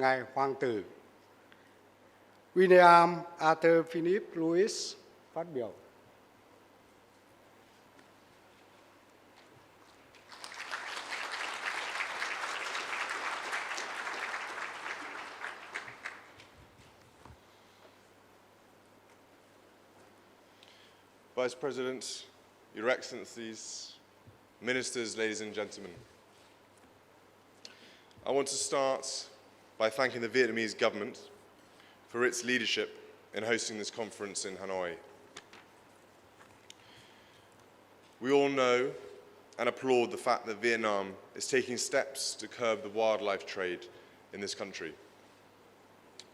Ngài Hoàng tử William Arthur Philip Louis phát biểu. Vice President, Your Excellencies, Ministers, ladies and gentlemen. I want to start by thanking the Vietnamese government for its leadership in hosting this conference in Hanoi. We all know and applaud the fact that Vietnam is taking steps to curb the wildlife trade in this country.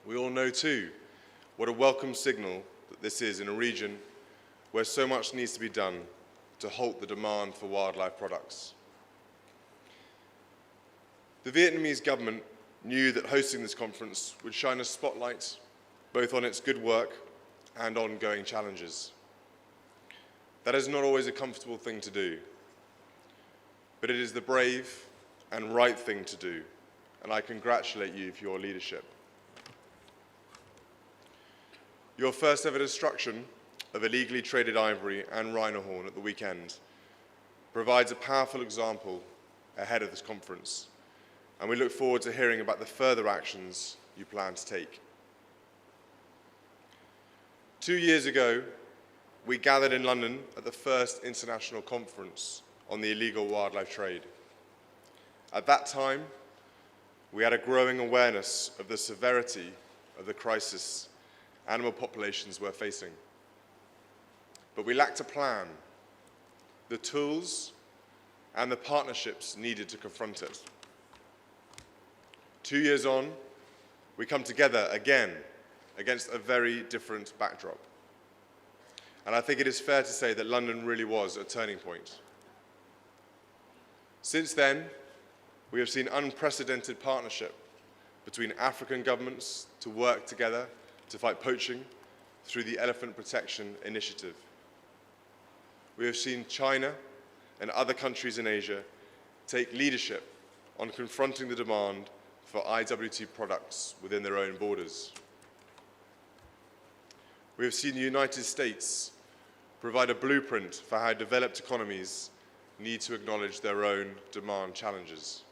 We all know too what a welcome signal that this is in a region where so much needs to be done to halt the demand for wildlife products. The Vietnamese government knew that hosting this conference would shine a spotlight both on its good work and ongoing challenges. That is not always a comfortable thing to do, but it is the brave and right thing to do, and I congratulate you for your leadership. Your first ever destruction of illegally traded ivory and rhino horn at the weekend provides a powerful example ahead of this conference, and we look forward to hearing about the further actions you plan to take. 2 years ago, we gathered in London at the first international conference on the illegal wildlife trade. At that time, we had a growing awareness of the severity of the crisis animal populations were facing. But we lacked a plan, the tools, and the partnerships needed to confront it. 2 years on, we come together again against a very different backdrop. And I think it is fair to say that London really was a turning point. Since then, we have seen unprecedented partnership between African governments to work together to fight poaching through the Elephant Protection Initiative. We have seen China and other countries in Asia take leadership on confronting the demand for IWT products within their own borders. We have seen the United States provide a blueprint for how developed economies need to acknowledge their own demand challenges.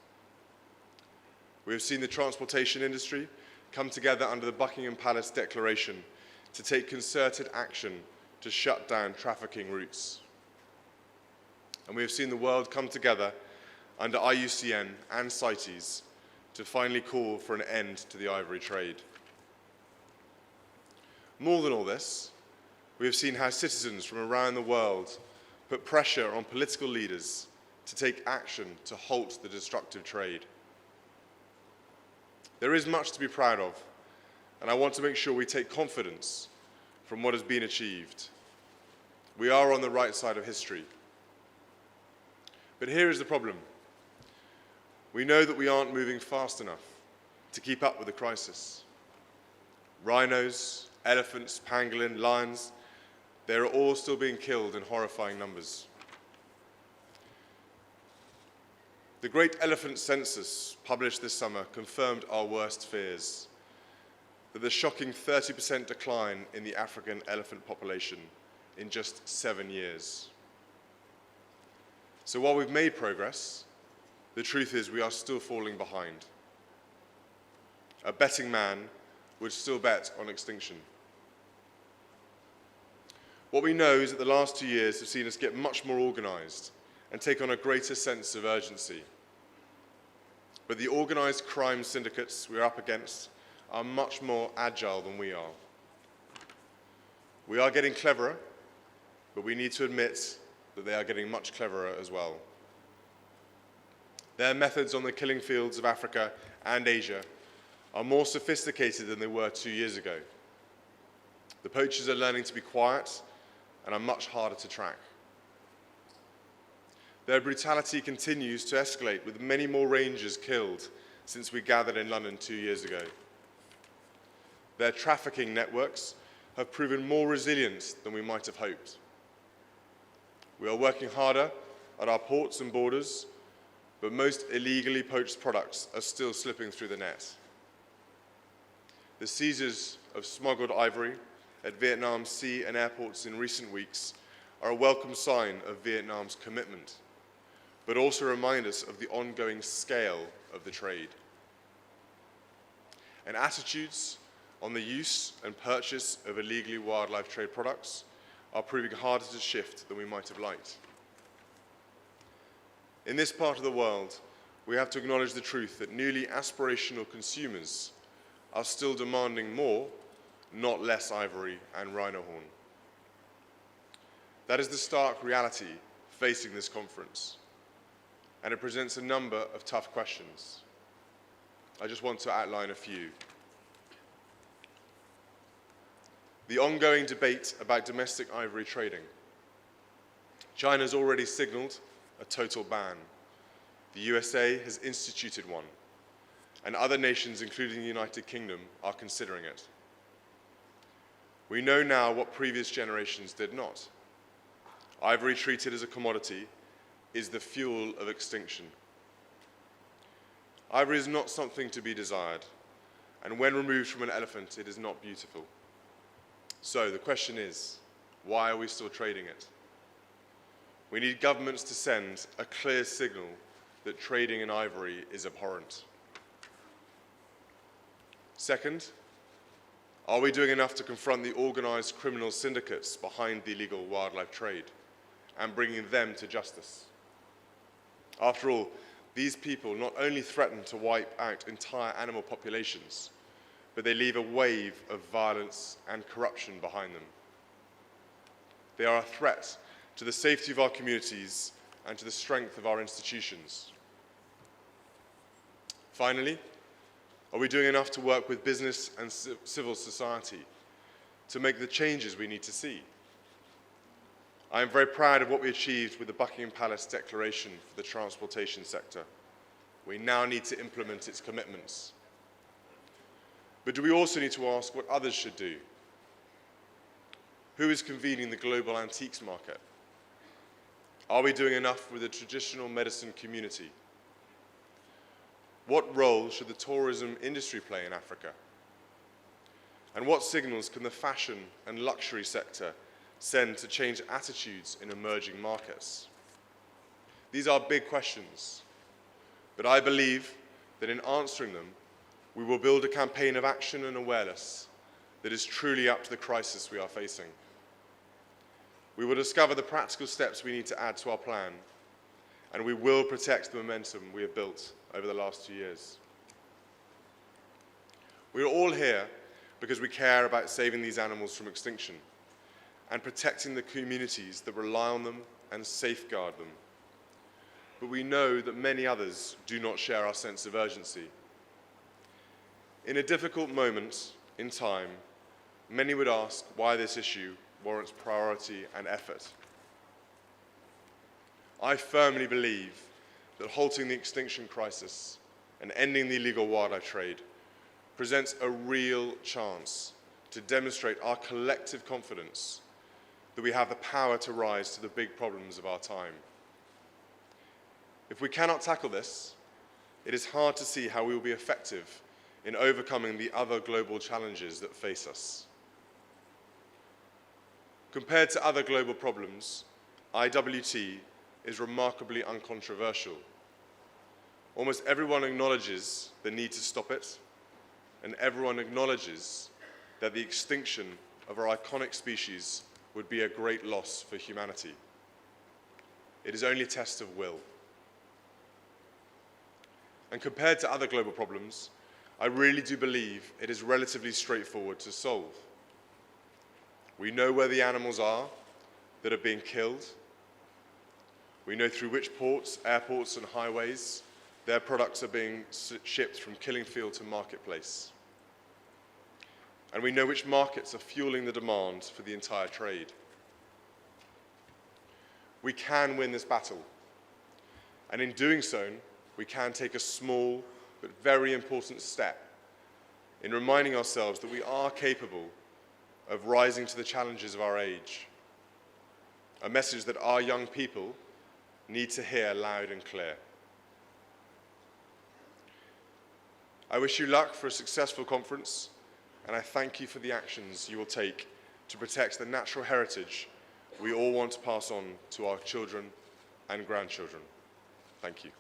We have seen the transportation industry come together under the Buckingham Palace Declaration to take concerted action to shut down trafficking routes. And we have seen the world come together under IUCN and CITES to finally call for an end to the ivory trade. More than all this, we have seen how citizens from around the world put pressure on political leaders to take action to halt the destructive trade. There is much to be proud of, and I want to make sure we take confidence from what has been achieved. We are on the right side of history. But here is the problem. We know that we aren't moving fast enough to keep up with the crisis. Rhinos, elephants, pangolin, lions, they are all still being killed in horrifying numbers. The Great Elephant Census, published this summer, confirmed our worst fears, that the shocking 30% decline in the African elephant population in just 7 years. So while we've made progress, the truth is we are still falling behind. A betting man would still bet on extinction. What we know is that the last 2 years have seen us get much more organized and take on a greater sense of urgency. But the organized crime syndicates we're up against are much more agile than we are. We are getting cleverer, but we need to admit that they are getting much cleverer as well. Their methods on the killing fields of Africa and Asia are more sophisticated than they were 2 years ago. The poachers are learning to be quiet and are much harder to track. Their brutality continues to escalate, with many more rangers killed since we gathered in London 2 years ago. Their trafficking networks have proven more resilient than we might have hoped. We are working harder at our ports and borders, but most illegally poached products are still slipping through the net. The seizures of smuggled ivory at Vietnam's sea and airports in recent weeks are a welcome sign of Vietnam's commitment, but also remind us of the ongoing scale of the trade. And attitudes on the use and purchase of illegally wildlife trade products are proving harder to shift than we might have liked. In this part of the world, we have to acknowledge the truth that newly aspirational consumers are still demanding more, not less ivory and rhino horn. That is the stark reality facing this conference, and it presents a number of tough questions. I just want to outline a few. The ongoing debate about domestic ivory trading. China has already signaled a total ban. The USA has instituted one, and other nations, including the United Kingdom, are considering it. We know now what previous generations did not. Ivory, treated as a commodity, is the fuel of extinction. Ivory is not something to be desired, and when removed from an elephant, it is not beautiful. So the question is, why are we still trading it? We need governments to send a clear signal that trading in ivory is abhorrent. Second, are we doing enough to confront the organized criminal syndicates behind the illegal wildlife trade and bringing them to justice? After all, these people not only threaten to wipe out entire animal populations, but they leave a wave of violence and corruption behind them. They are a threat to the safety of our communities and to the strength of our institutions. Finally, are we doing enough to work with business and civil society to make the changes we need to see? I am very proud of what we achieved with the Buckingham Palace Declaration for the transportation sector. We now need to implement its commitments. But do we also need to ask what others should do? Who is convening the global antiques market? Are we doing enough with the traditional medicine community? What role should the tourism industry play in Africa? And what signals can the fashion and luxury sector send to change attitudes in emerging markets? These are big questions, but I believe that in answering them, we will build a campaign of action and awareness that is truly up to the crisis we are facing. We will discover the practical steps we need to add to our plan, and we will protect the momentum we have built over the last 2 years. We are all here because we care about saving these animals from extinction and protecting the communities that rely on them and safeguard them. But we know that many others do not share our sense of urgency. In a difficult moment in time, many would ask why this issue warrants priority and effort. I firmly believe that halting the extinction crisis and ending the illegal wildlife trade presents a real chance to demonstrate our collective confidence that we have the power to rise to the big problems of our time. If we cannot tackle this, it is hard to see how we will be effective in overcoming the other global challenges that face us. Compared to other global problems, IWT is remarkably uncontroversial. Almost everyone acknowledges the need to stop it, and everyone acknowledges that the extinction of our iconic species would be a great loss for humanity. It is only a test of will. And compared to other global problems, I really do believe it is relatively straightforward to solve. We know where the animals are that are being killed. We know through which ports, airports, and highways their products are being shipped from killing field to marketplace. And we know which markets are fueling the demand for the entire trade. We can win this battle. And in doing so, we can take a small but very important step in reminding ourselves that we are capable of rising to the challenges of our age. A message that our young people need to hear loud and clear. I wish you luck for a successful conference, and I thank you for the actions you will take to protect the natural heritage we all want to pass on to our children and grandchildren. Thank you.